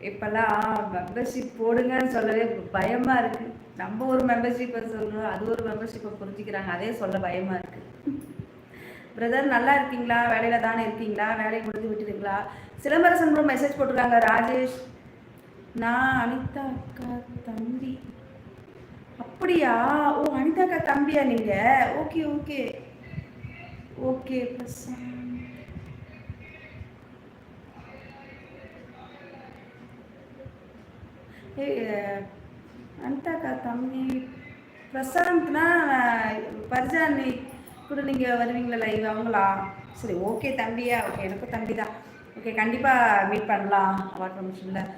இப்போல்லாம் மெம்பர்ஷிப் போடுங்கன்னு சொல்லவே பயமாக இருக்குது. நம்ம ஒரு மெம்பர்ஷிப்பை சொல்கிறோம், அது ஒரு மெம்பர்ஷிப்பை புரிஞ்சுக்கிறாங்க, அதே சொல்ல பயமாக இருக்குது. பிரதர் நல்லா இருக்கீங்களா? வேலையில் தானே இருக்கீங்களா? வேலையை முடிஞ்சு விட்டுருங்களா? சிலம்பரசன் ப்ரோ மெசேஜ் போட்டிருக்காங்க. ராஜேஷ், நான் அனிதா அக்கா தம்பி. அப்படியா? ஓ, அனிதா அக்கா தம்பியா நீங்கள்? Okay okay okay. அனிதாக்கா தம்பி பிரசாந்த்னா பர்ஜானி கூட நீங்கள் வருவீங்களா லைவ்? அவங்களா? சரி ஓகே தம்பியா. ஓகே, எனக்கும் தம்பி தான். ஓகே, கண்டிப்பாக மீட் பண்ணலாம் அவார்ட் ஃபங்க்ஷனில்.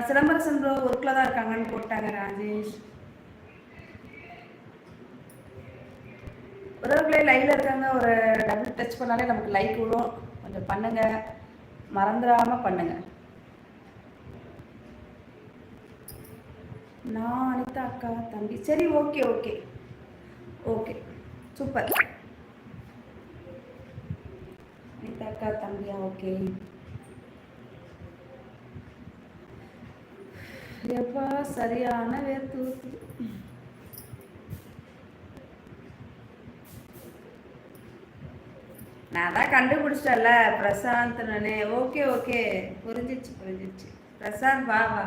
சிலம்பரசன் ப்ரோ ஒர்க்கில் தான் இருக்காங்கன்னு போட்டாங்க. ராஜேஷ், உறவுகளே லைவில் இருக்காங்க. ஒரு டபுள் டச் பண்ணாலே நமக்கு லைக் விடும். கொஞ்சம் பண்ணுங்கள், மறந்துடாமல் பண்ணுங்கள். நான் அனிதா அக்கா தம்பி. சரி okay okay okay, super. Anitha அக்கா தம்பியா? ஓகே. எப்பா சரியான வேர்த்து. நான் தான் கண்டுபிடிச்சிட்டல பிரசாந்த். நானே ஓகே ஓகே, புரிஞ்சிச்சு. பிரசாந்த் வா வா.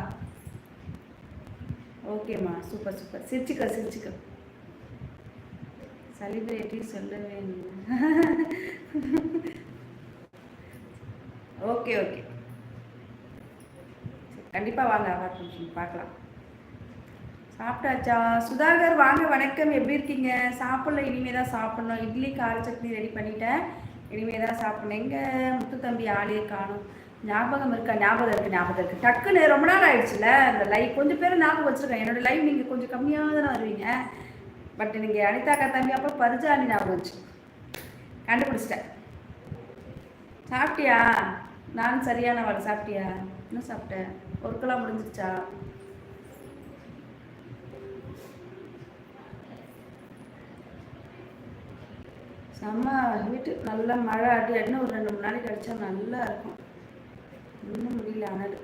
ஓகேம்மா, சூப்பர் சூப்பர். சிரிச்சுக்க. செலிப்ரேட்டி சொல்ல வேணும். ஓகே ஓகே, கண்டிப்பாக வாங்க அவார்ட் ஃபங்க்ஷன் பார்க்கலாம். சாப்பிட்டாச்சா? சுதாகர் வாங்க, வணக்கம். எப்படி இருக்கீங்க? சாப்பிடல, இனிமே தான் சாப்பிட்ணும். இட்லி கார சட்னி ரெடி பண்ணிட்டேன், இனிமே தான் சாப்பிட்ணும். எங்கே முத்து தம்பி ஆளையே காணும். ஞாபகம் இருக்கா? ஞாபகம் இருக்கு. டக்குன்னு ரொம்ப நாள் ஆயிடுச்சுல அந்த லைவ். கொஞ்சம் பேர் ஞாபகம் வச்சுருக்கேன். என்னோட லைவ் நீங்கள் கொஞ்சம் கம்மியாக தானே வருவீங்க. பட் நீங்கள் அனிதாக்கா தம்பி அப்புறம் பரிஜானி ஞாபகம் வச்சு கண்டுபிடிச்சிட்டேன். சாப்பிட்டியா? நான் சரியான வாழை. சாப்பிட்டியா? என்ன சாப்பிட்டேன்? ஒர்க்கெல்லாம் முடிஞ்சிருச்சா? செம்ம வீட்டு நல்ல மழை அடி அடின்னு ஒரு 2-3 நாளைக்கு அடித்தா நல்லா இருக்கும். இன்னும் முடியல ஆனால்.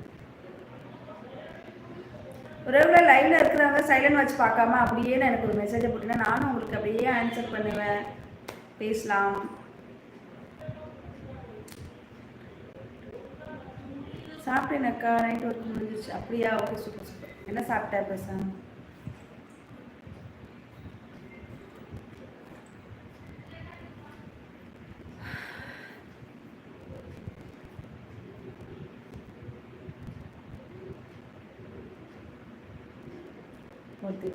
ஒருவேளை லைவ்ல இருக்கிறவங்க சைலண்ட் வச்சு பார்க்காம அப்படியே எனக்கு ஒரு மெசேஜை போட்டீங்கன்னா நானும் உங்களுக்கு அப்படியே ஆன்சர் பண்ணுவேன், பேசலாம். சாப்பிட்டேனக்கா, நைட் ஒர்க் முடிஞ்சிச்சு. அப்படியா? Okay, super. என்ன சாப்பிட்டேன் பேசாம?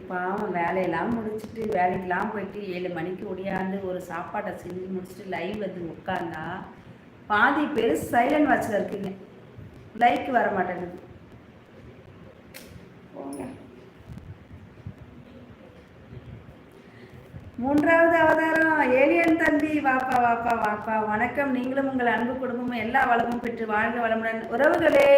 பாவம் வேலையெல்லாம் முடிச்சுட்டு வேலைக்கெல்லாம் போயிட்டு 7 மணிக்கு ஒடியாந்து ஒரு சாப்பாட்டை செஞ்சு முடிச்சுட்டு லைவ் வந்து உட்காந்தா பாதி பேர் சைலண்ட் வாட்சில் இருக்குங்க. லைக் வர மாட்டேங்குது. மூன்றாவது அவதாரம் ஏலியன் தம்பி, வாப்பா. வணக்கம். நீங்களும் உங்கள் அன்பு குடும்பமும் எல்லா வளமும் பெற்று வாழ்க வளமுடன். உறவுகளே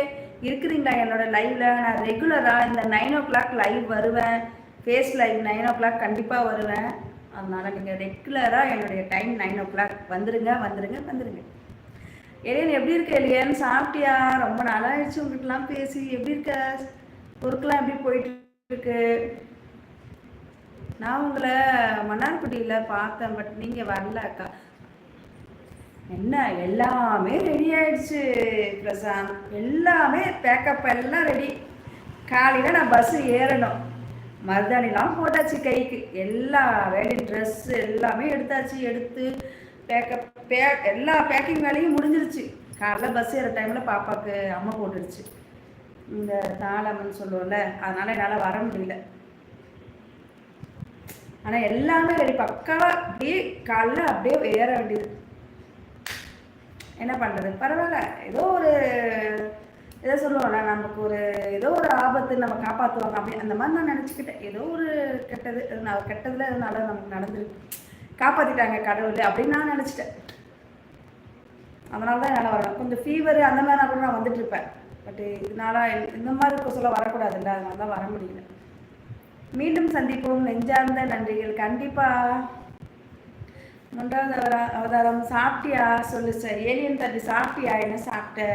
இருக்கிறீங்களா என்னோட லைவ்ல? நான் ரெகுலராக இந்த 9 o'clock லைவ் வருவேன். ஃபேஸ் லைவ் 9 o'clock கண்டிப்பாக வருவேன். அதனால் நீங்கள் ரெகுலராக என்னுடைய டைம் 9 o'clock வந்துருங்க. ஏலியன் எப்படி இருக்க? ஏலியன் சாப்பிட்டியா? ரொம்ப நாளாகிடுச்சு உங்ககிட்டலாம் பேசி. எப்படி இருக்க? ஒர்க்கெலாம் எப்படி போயிட்டு இருக்கு? நான் உங்களை மன்னார்குடியில் பார்த்தேன், பட் நீங்கள் வரல அக்கா. என்ன எல்லாமே ரெடி ஆயிடுச்சு பிரசாந்த், எல்லாமே பேக்கப் எல்லாம் ரெடி. காலையில் நான் பஸ்ஸு ஏறணும். மருதாணிலாம் போட்டாச்சு கைக்கு, எல்லா வேலையும் ட்ரெஸ்ஸு எல்லாமே எடுத்தாச்சு. எடுத்து எல்லா பேக்கிங் வேலையும் முடிஞ்சிருச்சு. காலைல பஸ் ஏற டைமில் பாப்பாவுக்கு அம்மா போட்டுடுச்சு இந்த தாளம்னு சொல்லுவோம்ல, அதனால் என்னால் வர முடியல. ஆனால் எல்லாமே ரெடி பக்காவாக. அப்படியே காலைல அப்படியே ஏற வேண்டியது. என்ன பண்ணுறது, பரவாயில்ல. ஏதோ சொல்லுவோம்ல, நமக்கு ஏதோ ஒரு ஆபத்து நம்ம காப்பாற்றுவாங்க அப்படி அந்த மாதிரி நான் நினச்சிக்கிட்டேன். ஏதோ ஒரு கெட்டதில் எதனால நமக்கு நடந்துருக்கு, காப்பாற்றிட்டாங்க கடவுள் அப்படின்னு நான் நினச்சிட்டேன். அதனால தான் என்னால் வரணும். கொஞ்சம் ஃபீவர் அந்த மாதிரி கூட நான் வந்துட்டுருப்பேன். பட் இதனால இந்த மாதிரி சொல்ல வரக்கூடாதுல்ல, அதனால தான் வர முடியல. மீண்டும் சந்திப்போம். நெஞ்சார்ந்த நன்றிகள். கண்டிப்பாக. 3வது அவதாரம் சாப்பிட்டியா? சொல்லு சார். ஏலியன் தம்பி சாப்பிட்டியா? என்ன சாப்பிட்ட?